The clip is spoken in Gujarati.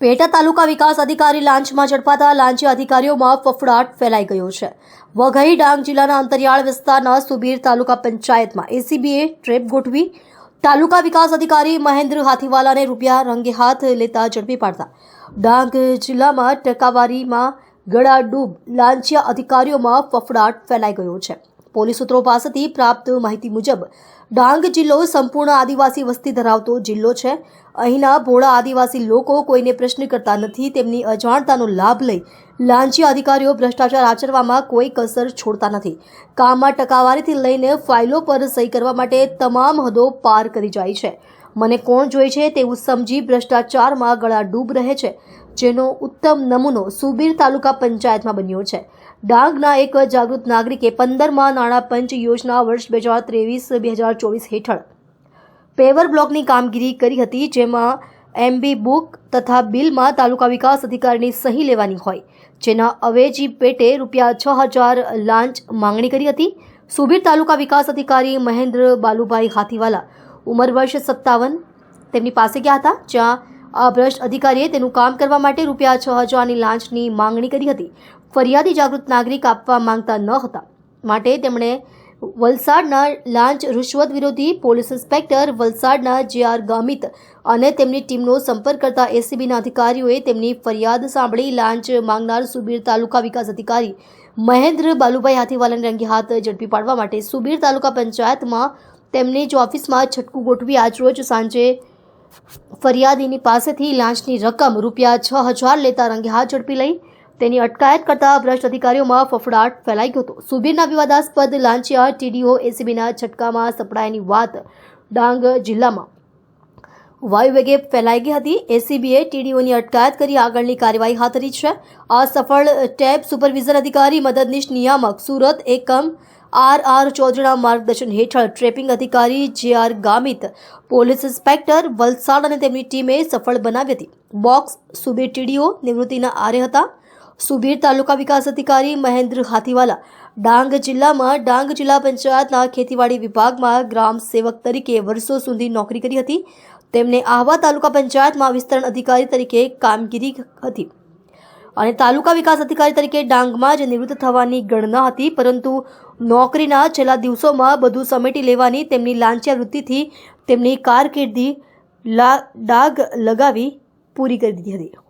પેટા તાલુકા વિકાસ અધિકારી લાંચમાં ઝડપાતા લાંચી અધિકારીઓમાં ફફડાટ ફેલાઈ ગયો છે। વઘઈ ડાંગ જિલ્લાના અંતરિયાળ વિસ્તારના સુબીર તાલુકા પંચાયતમાં એસીબીએ ટ્રેપ ગોઠવી તાલુકા વિકાસ અધિકારી મહેન્દ્ર હાથીવાલાને રૂપિયા રંગે હાથ લેતા ઝડપી પાડતા ડાંગ જિલ્લામાં ટકાવારીમાં ગળાડૂબ લાંચિયા અધિકારીઓમાં ફફડાટ ફેલાઈ ગયો છે। પોલીસ સૂત્રો પાસેથી પ્રાપ્ત માહિતી મુજબ ડાંગ જિલ્લો સંપૂર્ણ આદિવાસી વસ્તી ધરાવતો જિલ્લો છે। અહીંના ભોળા આદિવાસી લોકો કોઈને પ્રશ્ન કરતા નથી। તેમની અજાણતાનો લાભ લઈ લાંચિયા અધિકારીઓ ભ્રષ્ટાચાર આચરવામાં કોઈ કસર છોડતા નથી। કામમાં ટકાવારીથી લઈને ફાઇલો પર સહી કરવા માટે તમામ હદો પાર કરી જાય છે। મને કોણ જોઈ છે તેવું સમજી ભ્રષ્ટાચારમાં ગળાડૂબ રહે છે, જેનો ઉત્તમ નમૂનો સુબીર તાલુકા પંચાયતમાં બન્યો છે। ડાંગના એક જાગૃત નાગરિકે 15માં નાણાં પંચ યોજના વર્ષ 2023-2024 હેઠળ પેવર બ્લોકની કામગીરી કરી હતી, જેમાં એમબી બુક તથા બિલમાં તાલુકા વિકાસ અધિકારીની સહી લેવાની હોય, જેના અવેજી પેટે રૂપિયા 6,000 લાંચ માંગણી કરી હતી। સુબીર તાલુકા વિકાસ અધિકારી મહેન્દ્ર બાલુભાઈ હાથીવાલા ઉંમર વર્ષ 57 તેમની પાસે ગયા હતા, જ્યાં આ ભ્રષ્ટ અધિકારીએ તેનું કામ કરવા માટે રૂપિયા 6,000ની લાંચની માંગણી કરી હતી। ફરિયાદી જાગૃત નાગરિક આપવા માંગતા ન હતા, માટે તેમણે વલસાડના લાંચ રૂશ્વત વિરોધી પોલીસ ઇન્સ્પેક્ટર વલસાડના જે.આર. ગામિત અને તેમની ટીમનો સંપર્ક કરતા એસીબીના અધિકારીઓએ તેમની ફરિયાદ સાંભળી લાંચ માંગનાર સુબીર તાલુકા વિકાસ અધિકારી મહેન્દ્ર બાલુભાઈ હાથીવાલાને રંગે હાથ ઝડપી પાડવા માટે સુબીર તાલુકા પંચાયતમાં તેમની જ ઓફિસમાં છટકું ગોઠવી આજરોજ સાંજે ફરિયાદીની પાસેથી લાંચની રકમ રૂપિયા 6,000 લેતા રંગે હાથ ઝડપી લઈ તેની અટકાયત કરતા ભ્રષ્ટ અધિકારીઓમાં ફફડાટ ફેલાઈ ગયો હતો। સુબીરના વિવાદાસ્પદ લાંચિયા ટીડીઓ એસીબીના છટકામાં સપડાયાની વાત ડાંગ જિલ્લામાં વાયુવેગે ફેલાઈ ગઈ હતી। એસીબીએ ટીડીઓની અટકાયત કરી આગળની કાર્યવાહી હાથ ધરી છે। આ સફળ ટેબ સુપરવિઝન અધિકારી મદદનીશ નિયામક સુરત એકમ આર ચૌધરીના માર્ગદર્શન હેઠળ ટ્રેપિંગ અધિકારી જે.આર. ગામિત, પોલીસ ઇન્સ્પેક્ટર વલસાડ અને તેમની ટીમે સફળ બનાવી હતી। બોક્સ સુબીર ટીડીઓ નિવૃત્તિના આરે હતા। સુબીર તાલુકા વિકાસ અધિકારી મહેન્દ્ર હાથીવાલા ડાંગ જિલ્લામાં ડાંગ જિલ્લા પંચાયતના ખેતીવાડી વિભાગમાં ગ્રામ સેવક તરીકે વર્ષો સુધી નોકરી કરી હતી। તેમને આહવા તાલુકા પંચાયતમાં વિસ્તરણ અધિકારી તરીકે કામગીરી હતી અને તાલુકા વિકાસ અધિકારી તરીકે ડાંગમાં જ નિવૃત્ત થવાની ગણના હતી, પરંતુ નોકરીના છેલ્લા દિવસોમાં બધું સમેટી લેવાની તેમની લાંચિયા વૃત્તિથી તેમની કારકિર્દી ડાગ લગાવી પૂરી કરી દીધી હતી।